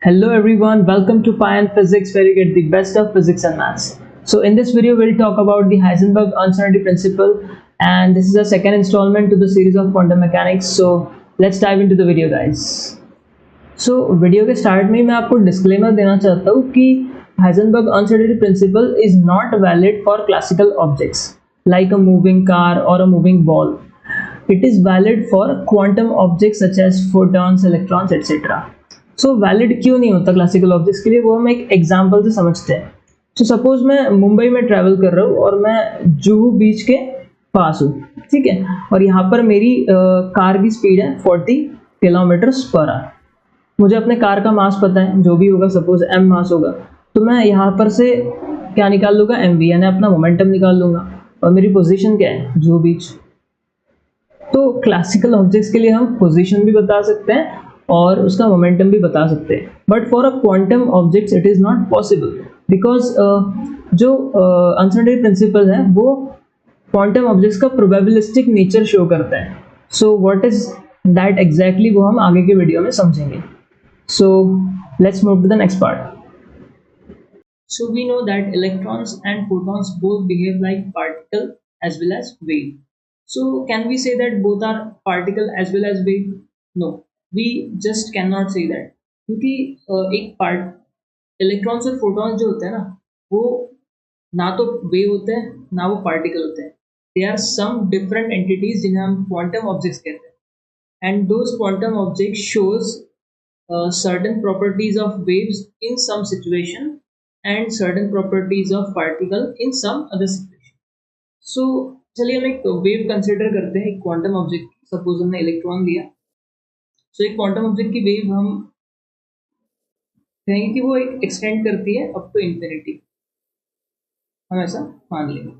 Hello everyone, welcome to Pi and Physics where you get the best of physics and maths. So in this video we'll talk about the Heisenberg uncertainty principle, and this is the second installment to the series of quantum mechanics. So let's dive into the video guys. So video के start में मैं आपको disclaimer देना चाहता हूँ कि Heisenberg uncertainty principle is not valid for classical objects like a moving car or a moving ball. It is valid for quantum objects such as photons, electrons, etc. So valid क्यों नहीं होता classical objects के लिए, वो हम एक example से समझते हैं. सो सपोज मैं मुंबई में ट्रैवल कर रहा हूँ और मैं जुहू बीच के पास हूँ, ठीक है, और यहाँ पर मेरी कार की स्पीड है 40 किलोमीटर्स पर आवर. मुझे अपने कार का मास पता है, जो भी होगा, सपोज m मास होगा, तो मैं यहाँ पर से क्या निकाल लूँगा, mv, यानी अपना मोमेंटम निकाल लूँगा. और मेरी पोजीशन क्या है, जुहू बीच. तो क्लासिकल ऑब्जेक्ट्स के लिए हम पोजीशन भी बता सकते हैं और उसका मोमेंटम भी बता सकते हैं, but for a quantum objects it is not possible because जो अनसर्टेनिटी प्रिंसिपल है वो क्वांटम ऑब्जेक्ट्स का प्रोबेबिलिस्टिक नेचर शो करता है. So what is that exactly, वो हम आगे के वीडियो में समझेंगे. So let's move to the next part. So we know that electrons and protons both behave like particle as well as wave. So can we say that both are particle as well as wave? No, we just cannot say that, क्योंकि एक part electrons और protons जो होते हैं ना, वो ना तो वेव होते हैं ना वो पार्टिकल होते हैं. They are some different entities जिन्हें हम क्वांटम ऑब्जेक्ट्स कहते हैं, and those quantum objects shows certain properties of waves in some situation and certain properties of particle in some other situation. So चलिए हम एक वेव कंसिडर करते हैं, एक क्वांटम ऑब्जेक्ट. सपोज हमने इलेक्ट्रॉन लिया. सो एक क्वांटम ऑब्जेक्ट की वेव हम कहेंगे कि वो एक एक्सटेंड करती है अप टू इंफिनिटी. हम ऐसा मान लेंगे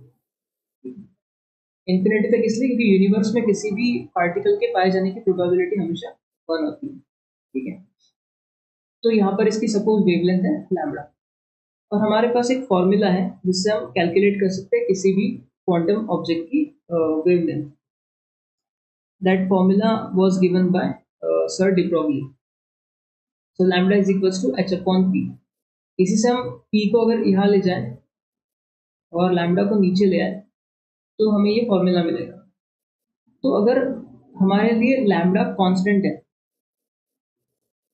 इंफिनिटी तक, इसलिए क्योंकि यूनिवर्स में किसी भी पार्टिकल के पाए जाने की प्रोबेबिलिटी हमेशा 1 होती है, ठीक है. तो यहाँ पर इसकी सपोज वेवलेंथ है लैम्बडा, और हमारे पास एक फॉर्मूला है जिससे हम कैलकुलेट कर सकते हैं किसी भी क्वांटम ऑब्जेक्ट की wavelength. That formula was given by sir de Broglie. So lambda is equals to h upon p. इसी से हम p को अगर यहाँ ले जाएं और लैम्बडा को नीचे ले आए तो हमें ये फॉर्मूला मिलेगा. तो अगर हमारे लिए लैम्बडा कांस्टेंट है,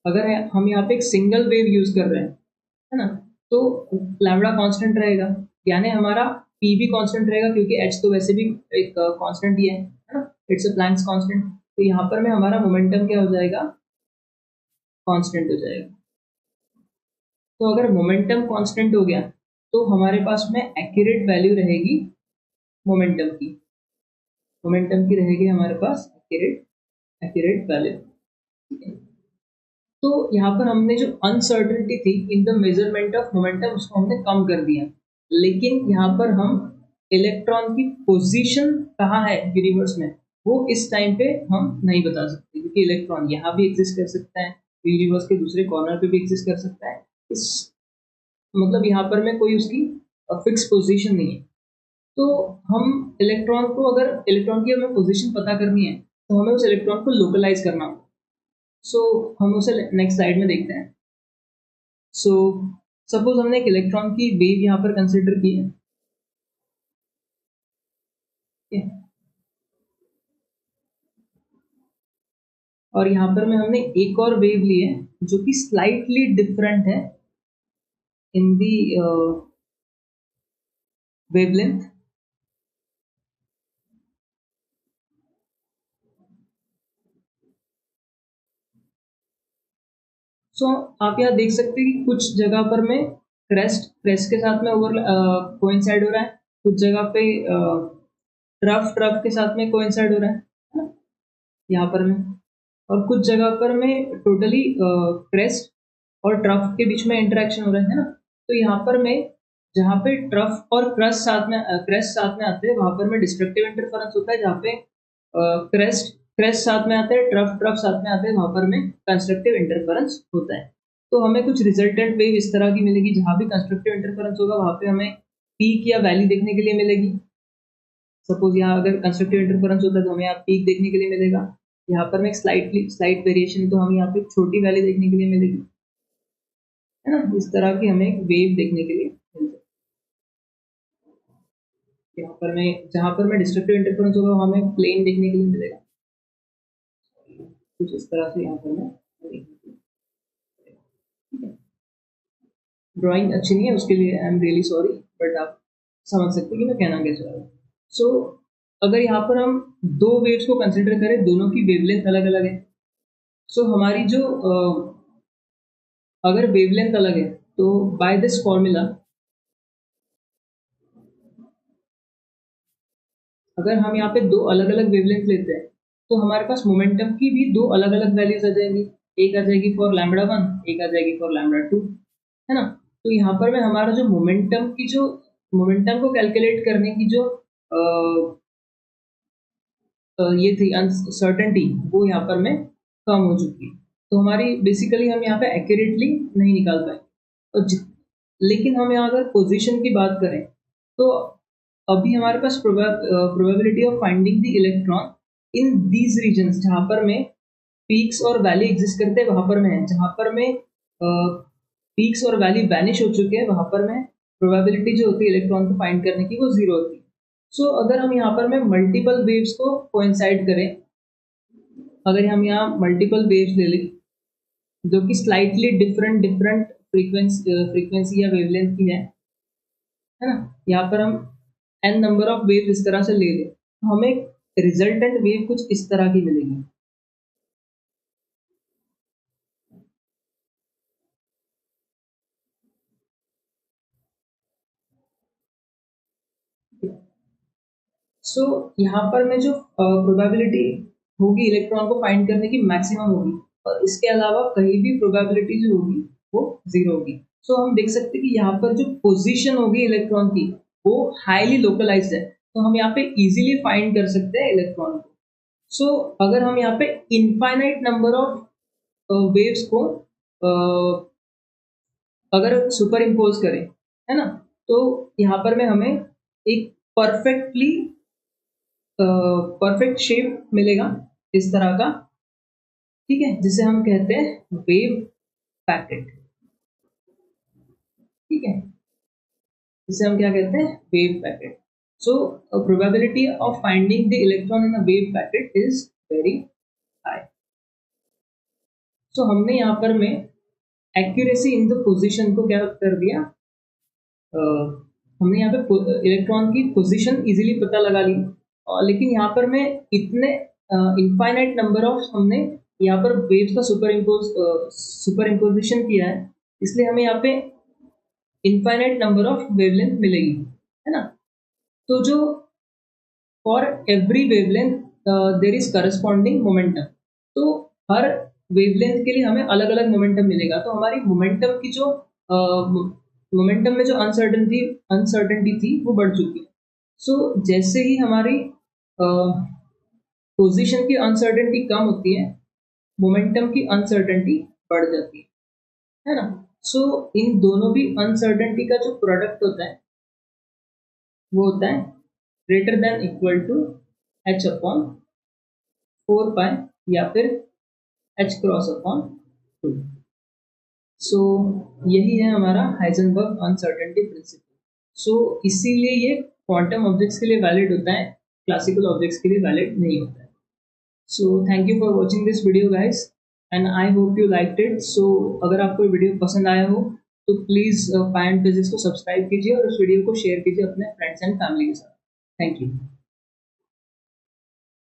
अगर हम यहाँ पे एक सिंगल वेव यूज कर रहे हैं, है ना, तो लैम्बडा कांस्टेंट रहेगा, यानी हमारा p भी कांस्टेंट रहेगा, क्योंकि h तो वैसे भी एक कांस्टेंट ही है ना, इट्स अ प्लैंक्स कांस्टेंट. तो यहाँ पर में हमारा मोमेंटम क्या हो जाएगा, कांस्टेंट हो जाएगा. तो अगर मोमेंटम कांस्टेंट हो गया तो हमारे पास में एक्यूरेट वैल्यू रहेगी मोमेंटम की. मोमेंटम की रहेगी हमारे पास एक्यूरेट वैल्यू, ठीक है. तो यहाँ पर हमने जो अनसर्टेनिटी थी in the measurement of momentum, उसको हमने कम कर दिया. लेकिन यहाँ पर हम इलेक्ट्रॉन की पोजीशन कहाँ है यूनिवर्स में, वो इस टाइम पे हम नहीं बता सकते, क्योंकि इलेक्ट्रॉन यहाँ भी एग्जिस्ट कर सकता है, यूनिवर्स के दूसरे कॉर्नर पे भी एग्जिस्ट कर सकता है. इस मतलब यहाँ पर में कोई उसकी फिक्स पोजीशन नहीं है. तो हम इलेक्ट्रॉन को, अगर इलेक्ट्रॉन की हमें पोजीशन पता करनी है तो हमें उस इलेक्ट्रॉन को लोकलाइज करना होगा. सो हम उसे नेक्स्ट स्लाइड में देखते हैं. सो सपोज हमने एक इलेक्ट्रॉन की वेव यहाँ पर कंसिडर की है, और यहाँ पर में हमने एक और वेव ली है जो कि स्लाइटली डिफरेंट है इन दी वेवलेंथ. सो आप यहाँ देख सकते हैं कि कुछ जगह पर में क्रेस्ट के साथ में ओवर कोइंसाइड हो रहा है, कुछ जगह पे ट्रफ के साथ में कोइंसाइड हो रहा है ना, यहाँ पर में, और कुछ जगह पर में टोटली क्रेस्ट और ट्रफ के बीच में इंटरेक्शन हो रहा है ना. तो यहाँ पर में जहाँ पे ट्रफ और क्रेस्ट साथ में आते हैं, वहां पर में डिस्ट्रक्टिव इंटरफेरेंस होता है. जहाँ पे क्रेस्ट साथ में आते हैं, ट्रफ साथ में आते हैं, वहां पर में कंस्ट्रक्टिव इंटरफेरेंस होता है. तो हमें कुछ रिजल्टेंट वेव इस तरह की मिलेगी, जहाँ भी कंस्ट्रक्टिव इंटरफेरेंस होगा वहां पे हमें पीक या वैली देखने के लिए मिलेगी. सपोज यहाँ अगर कंस्ट्रक्टिव इंटरफेरेंस होता है तो हमें यहाँ पीक देखने के लिए मिलेगा. यहाँ पर में स्लाइट वेरिएशन, तो हमें यहाँ पे छोटी वैली देखने के लिए मिलेगी. है ना। इस तरह की हमें एक वेव देखने के लिए मिलती है। यहाँ पर मैं जहाँ पर मैं डिस्ट्रक्टिव इंटरफेरेंस होगा वहाँ हमें प्लेन देखने के लिए मिलेगा, कुछ इस तरह से यहाँ पर मैं ड्राइंग अच्छी नहीं है उसके लिए I am really sorry, but आप समझ सकते हैं कि मैं कहना क्या चाह रहा हूँ। सो अगर यहाँ पर हम दो वेव्स को कंसिडर करें, दोनों की वेवलेंथ अलग अलग है। सो हमारी जो अगर वेवलेंथ अलग है तो बाय दिस फॉर्मूला अगर हम यहाँ पे दो अलग अलग वेवलेंथ लेते हैं तो हमारे पास मोमेंटम की भी दो अलग अलग वैल्यूज आ जाएंगी। एक आ जाएगी फॉर लैम्बडा 1, एक आ जाएगी फॉर लैम्बडा 2, है ना। तो यहाँ पर मैं हमारा जो मोमेंटम को कैलकुलेट करने की जो ये थी अनसर्टेनिटी, वो यहाँ पर में कम हो चुकी है। तो हमारी बेसिकली हम यहाँ पे एक्यूरेटली नहीं निकाल पाए। और लेकिन हम यहाँ अगर पोजीशन की बात करें तो अभी हमारे पास probability of finding the electron in these regions, जहाँ पर में पीक्स और वैली एग्जिस्ट करते हैं वहाँ पर में है, जहाँ पर में पीक्स और वैली वैनिश हो चुके हैं वहाँ पर में प्रोबेबिलिटी जो होती है इलेक्ट्रॉन को फाइंड करने की वो जीरो होती है। सो अगर हम यहाँ पर में मल्टीपल वेव्स को कोइंसाइड करें, अगर हम यहाँ मल्टीपल वेव्स ले लें जो कि स्लाइटली डिफरेंट फ्रीक्वेंसी या वेवलेंथ की है ना, यहाँ पर हम n नंबर ऑफ वेव इस तरह से ले लें तो हमें रिजल्टेंट वेव कुछ इस तरह की मिलेगी। सो यहाँ पर में जो प्रोबेबिलिटी होगी इलेक्ट्रॉन को फाइंड करने की मैक्सिमम होगी, और इसके अलावा कहीं भी प्रोबेबिलिटी जो होगी वो जीरो होगी। सो हम देख सकते हैं कि यहाँ पर जो पोजीशन होगी इलेक्ट्रॉन की वो हाईली लोकलाइज्ड है, तो हम यहाँ पे इजीली फाइंड कर सकते हैं इलेक्ट्रॉन को। सो अगर हम यहाँ पे इनफाइनाइट नंबर ऑफ वेव्स को अगर सुपर इम्पोज करें, है ना, तो यहाँ पर में हमें एक परफेक्ट शेप मिलेगा इस तरह का, ठीक है, जिसे हम कहते हैं वेव पैकेट। ठीक है, जिसे हम क्या कहते हैं, wave packet. So probability of finding the electron in a wave packet is very high. So हमने यहाँ पर में एक्यूरेसी इन द पोजीशन को क्या कर दिया, हमने यहाँ पे इलेक्ट्रॉन की पोजीशन इजीली पता लगा ली, लेकिन यहाँ पर मैं इतने इनफाइनाइट नंबर ऑफ हमने यहाँ पर वेव्स का सुपर इम्पोजिशन किया है, इसलिए हमें यहाँ पे इनफाइनाइट नंबर ऑफ वेवलेंथ मिलेगी, है ना। तो जो for every wavelength there is corresponding momentum, तो हर वेवलेंथ के लिए हमें अलग अलग मोमेंटम मिलेगा। तो हमारी मोमेंटम की जो मोमेंटम में जो अनसर्टेनिटी थी वो बढ़ चुकी है। सो जैसे ही हमारी पोजीशन की अनसर्टेनिटी कम होती है, मोमेंटम की अनसर्टेनिटी बढ़ जाती है ना। सो इन दोनों भी अनसर्टेनिटी का जो प्रोडक्ट होता है वो होता है greater than equal to h upon 4 pi या फिर h क्रॉस अपॉन 2। सो यही है हमारा हाइजेनबर्ग अनसर्टेनिटी प्रिंसिपल। सो इसीलिए ये क्वांटम ऑब्जेक्ट्स के लिए वैलिड होता है, क्लासिकल ऑब्जेक्ट्स के लिए वैलिड नहीं होता है। So thank you for watching this video guys and I hope you liked it. So अगर आपको वीडियो पसंद आया हो तो प्लीज़ पाई एंड फिजिक्स को सब्सक्राइब कीजिए और उस वीडियो को शेयर कीजिए अपने फ्रेंड्स एंड फैमिली के साथ। Thank you.